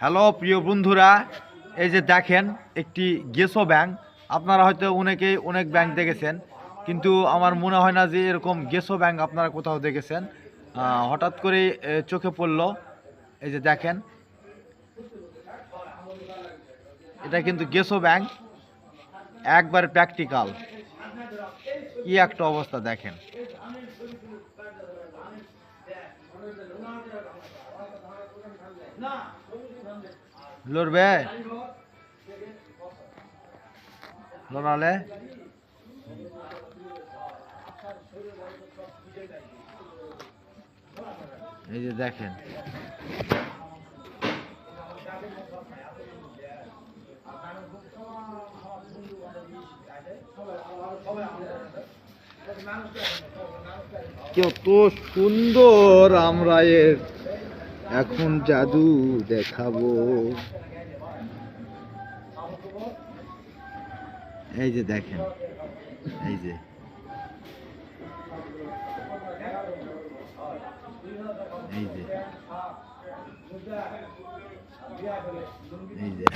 Hello প্রিয় বন্ধুরা, এই যে দেখেন একটি গেসো ব্যাংক। আপনারা হয়তো অনেকেই অনেক ব্যাংক দেখেছেন, কিন্তু আমার মনে হয় না যে এরকম গেসো ব্যাংক আপনারা কোথাও দেখেছেন। হঠাৎ করে চোখে পড়লো। এই যে দেখেন, এটা কিন্তু গেসো ব্যাংক, একবার প্র্যাকটিক্যাল। কি একটা অবস্থা দেখেন। লড়বে লড়ালে এই যে দেখেন, কত সুন্দর আমরা এর এখন জাদু দেখাবো। এই যে দেখেন, এই যে এই যে এই যে